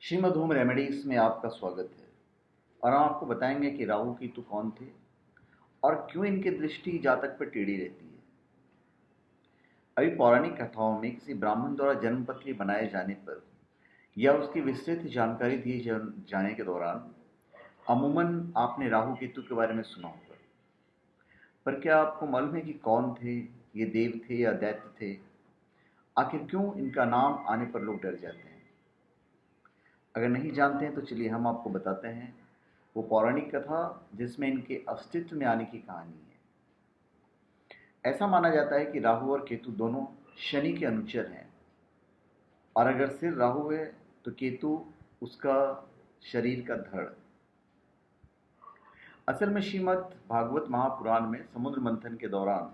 Shrimad home remedies में आपका स्वागत है। और हम आपको बताएंगे कि राहु केतु कौन थे और क्यों इनकी दृष्टि जातक पर टेढ़ी रहती है। अभी पौराणिक कथाओं में किसी ब्राह्मण द्वारा जन्मपत्री बनाए जाने पर या उसकी विस्तृत जानकारी दिए जाने के दौरान अमूमन आपने राहु केतु के बारे में सुना होगा। पर क्या आपको मालूम है कि कौन थे ये? देव थे या दैत्य थे? आखिर क्यों इनका नाम आने पर लोग डर जाते हैं? अगर नहीं जानते हैं तो चलिए हम आपको बताते हैं वो पौराणिक कथा जिसमें इनके अस्तित्व में आने की कहानी है। ऐसा माना जाता है कि राहु और केतु दोनों शनि के अनुचर हैं, और अगर सिर राहु है तो केतु उसका शरीर का धड़। असल में श्रीमद् भागवत महापुराण में समुद्र मंथन के दौरान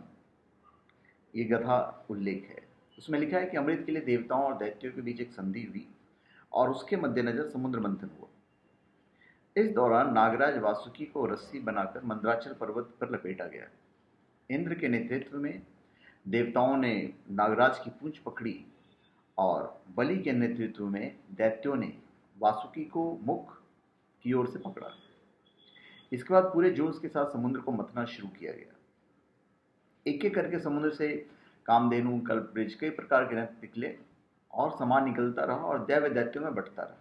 ये कथा उल्लेख है। उसमें लिखा है कि अमृत के लिए देवताओं और दैत्यों के बीच एक संधि हुई और उसके मद्देनजर समुद्र मंथन हुआ। इस दौरान नागराज वासुकी को रस्सी बनाकर मंदराचल पर्वत पर लपेटा गया। इंद्र के नेतृत्व में देवताओं ने नागराज की पूंछ पकड़ी और बलि के नेतृत्व में दैत्यों ने वासुकी को मुख की ओर से पकड़ा। इसके बाद पूरे जोश के साथ समुद्र को मथना शुरू किया गया। एक एक करके समुद्र से कामधेनु, कल्पवृक्ष, कई प्रकार के रत्न निकले और सामान निकलता रहा और दैव दैत्यों में बंटता रहा।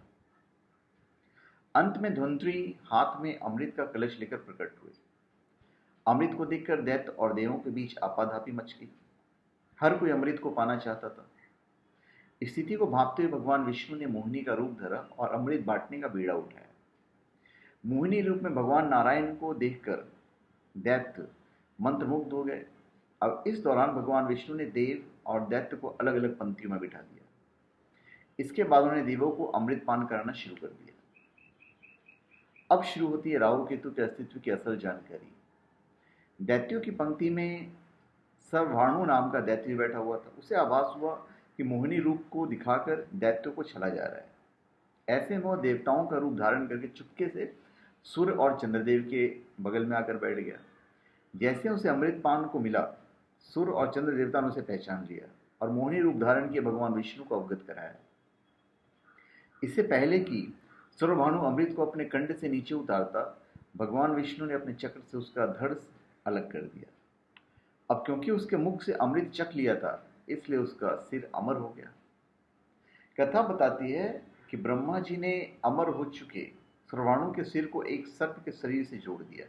अंत में धन्वंतरी हाथ में अमृत का कलश लेकर प्रकट हुए। अमृत को देखकर दैत्य और देवों के बीच आपाधापी मच गई। हर कोई अमृत को पाना चाहता था। स्थिति को भांपते हुए भगवान विष्णु ने मोहिनी का रूप धरा और अमृत बांटने का बीड़ा उठाया। मोहिनी रूप में भगवान नारायण को देखकर दैत्य मंत्रमुग्ध हो गए। अब इस दौरान भगवान विष्णु ने देव और दैत्य को अलग अलग पंक्तियों में बिठा दिया। इसके बाद उन्होंने देवों को अमृत पान कराना शुरू कर दिया। अब शुरू होती है राहु केतु के अस्तित्व की असल जानकारी। दैत्यों की पंक्ति में सर्वभाणु नाम का दैत्य बैठा हुआ था। उसे आभास हुआ कि मोहिनी रूप को दिखाकर दैत्यों को छला जा रहा है। ऐसे में वह देवताओं का रूप धारण करके चुपके से सूर्य और चंद्रदेव के बगल में आकर बैठ गया। जैसे उसे अमृत पान को मिला, सूर्य और चंद्र देवता ने उसे पहचान लिया और मोहिनी रूप धारण किए भगवान विष्णु को अवगत कराया। इससे पहले कि सर्वभानु अमृत को अपने कंठ से नीचे उतारता, भगवान विष्णु ने अपने चक्र से उसका धड़ अलग कर दिया। अब क्योंकि उसके मुख से अमृत चख लिया था, इसलिए उसका सिर अमर हो गया। कथा बताती है कि ब्रह्मा जी ने अमर हो चुके सर्वभानु के सिर को एक सर्प के शरीर से जोड़ दिया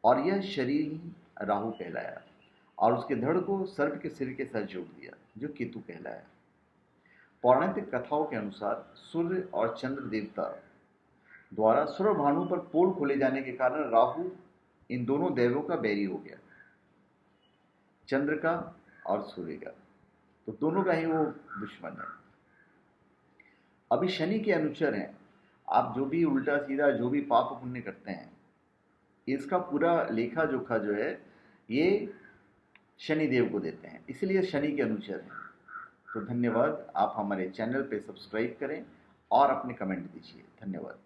और यह शरीर ही राहु कहलाया, और उसके धड़ को सर्प के सिर के साथ जोड़ दिया जो केतु कहलाया। पौराणिक कथाओं के अनुसार सूर्य और चंद्र देवता द्वारा सर्वभानु पर पोल खोले जाने के कारण राहु इन दोनों देवों का बैरी हो गया, चंद्र का और सूर्य का। तो दोनों का ही वो दुश्मन है। अभी शनि के अनुचर हैं। आप जो भी उल्टा सीधा जो भी पाप पुण्य करते हैं, इसका पूरा लेखा जोखा जो है ये शनि देव को देते हैं, इसलिए शनि के अनुचर हैं। तो धन्यवाद। आप हमारे चैनल पे सब्सक्राइब करें और अपने कमेंट दीजिए। धन्यवाद।